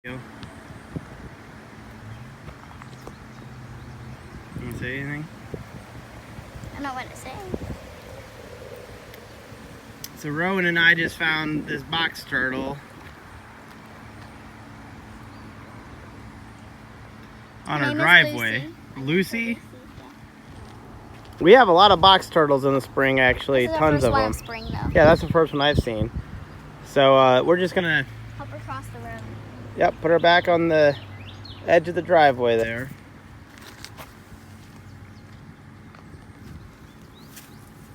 You want to say anything? I don't know what to say. So Rowan and I just found this box turtle on our driveway. Lucy? We have a lot of box turtles in the spring, actually. This is Tons of the first one them. of spring, though. Yeah, that's the first one I've seen. So we're just gonna Help her cross the road. Yep, put her back on the edge of the driveway there.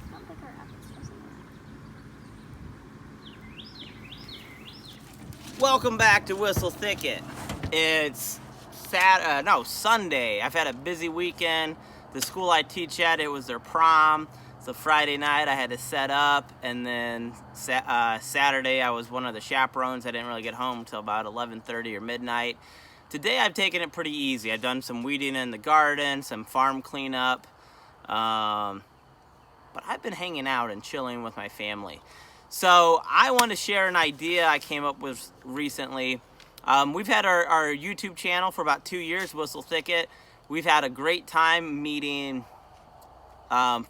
Don't pick her up. It's just Welcome back to Whistle Thicket. It's Sunday. I've had a busy weekend. The school I teach at, it was their prom. So Friday night I had to set up, and then Saturday I was one of the chaperones. I didn't really get home until about 11:30 or midnight. Today I've taken it pretty easy. I've done some weeding in the garden, some farm cleanup, but I've been hanging out and chilling with my family. So I want to share an idea I came up with recently. We've had our YouTube channel for about 2 years, Whistle Thicket. We've had a great time meeting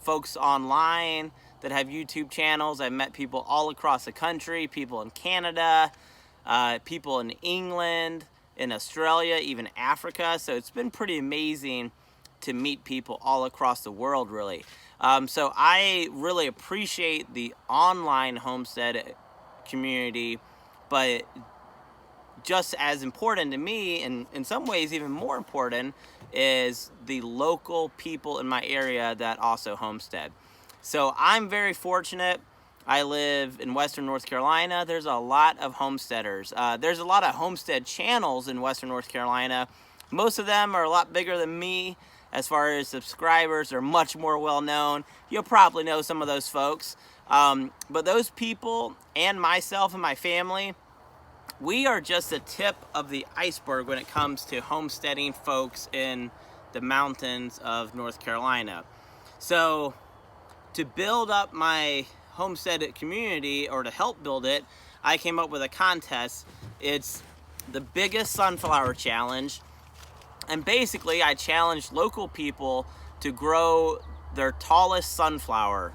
folks online that have YouTube channels. I've met people all across the country, people in Canada, people in England, in Australia, even Africa. So it's been pretty amazing to meet people all across the world, really. So I really appreciate the online homestead community, but just as important to me, and in some ways even more important, is the local people in my area that also homestead. So I'm very fortunate. I live in Western North Carolina. There's a lot of homesteaders. There's a lot of homestead channels in Western North Carolina. Most of them are a lot bigger than me. As far as subscribers, they're much more well known. You'll probably know some of those folks. But those people and myself and my family, we are just the tip of the iceberg when it comes to homesteading folks in the mountains of North Carolina. So to build up my homestead community, or to help build it, I came up with a contest. It's the biggest sunflower challenge. And basically I challenged local people to grow their tallest sunflower.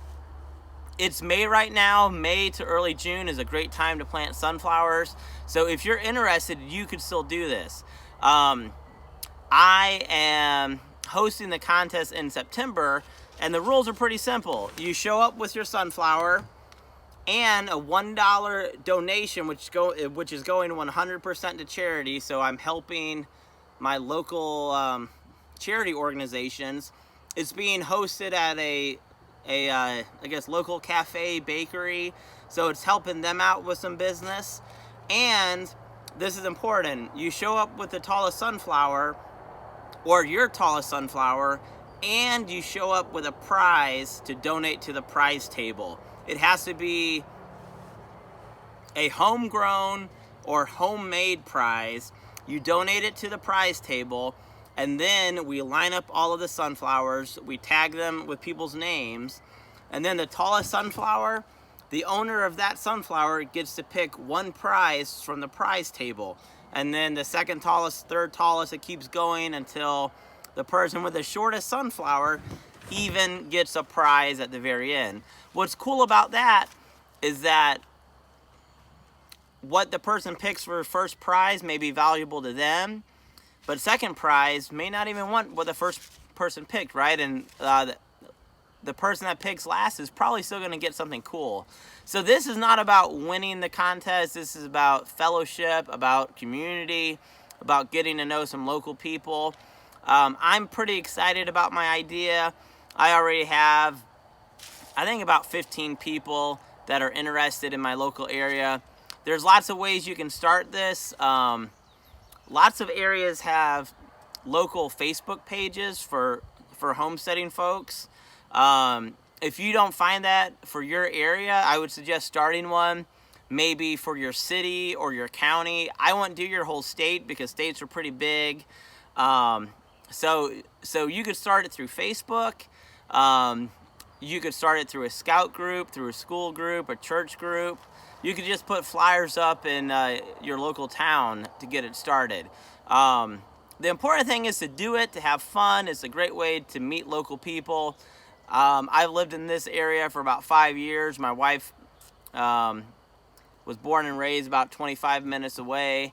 It's May right now. May to early June is a great time to plant sunflowers. So if you're interested, you could still do this. I am hosting the contest in September, and the rules are pretty simple. You show up with your sunflower and a $1 donation, which is going 100% to charity. So I'm helping my local charity organizations. It's being hosted at a I guess local cafe bakery, so it's helping them out with some business. And this is important, you show up with the tallest sunflower, or your tallest sunflower, and you show up with a prize to donate to the prize table. It has to be a homegrown or homemade prize. You donate it to the prize table, and then we line up all of the sunflowers, we tag them with people's names, and then the tallest sunflower, the owner of that sunflower gets to pick one prize from the prize table. And then the second tallest, third tallest, it keeps going until the person with the shortest sunflower even gets a prize at the very end. What's cool about that is that what the person picks for first prize may be valuable to them, but second prize may not even want what the first person picked, right? And the person that picks last is probably still going to get something cool. So this is not about winning the contest. This is about fellowship, about community, about getting to know some local people. I'm pretty excited about my idea. I already have, I think, about 15 people that are interested in my local area. There's lots of ways you can start this. Lots of areas have local Facebook pages for homesteading folks. If you don't find that for your area, I would suggest starting one, maybe for your city or your county. I wouldn't do your whole state because states are pretty big. So you could start it through Facebook. You could start it through a scout group, through a school group, a church group. you could just put flyers up in your local town to get it started. The important thing is to do it, to have fun. It's a great way to meet local people. I've lived in this area for about 5 years. My wife was born and raised about 25 minutes away.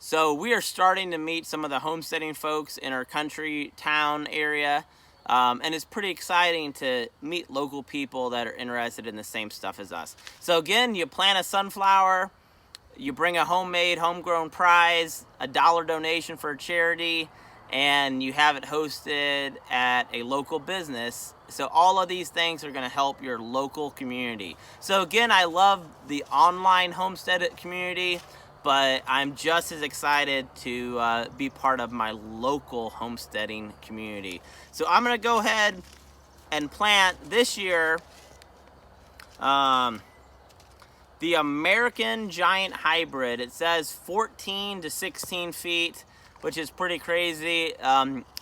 So we are starting to meet some of the homesteading folks in our country town area. And it's pretty exciting to meet local people that are interested in the same stuff as us. So again, you plant a sunflower, you bring a homemade, homegrown prize, a $1 donation for a charity, and you have it hosted at a local business. So all of these things are going to help your local community. So again, I love the online homestead community, but I'm just as excited to be part of my local homesteading community. So I'm going to go ahead and plant this year the American Giant Hybrid. It says 14 to 16 feet, which is pretty crazy.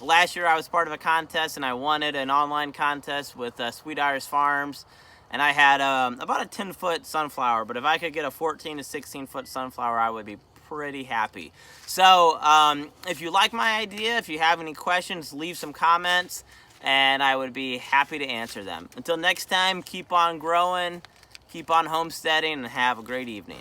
Last year I was part of a contest and I won it, an online contest with Sweet Iris Farms. And I had about a 10-foot sunflower, but if I could get a 14 to 16-foot sunflower, I would be pretty happy. So if you like my idea, if you have any questions, leave some comments, and I would be happy to answer them. Until next time, keep on growing, keep on homesteading, and have a great evening.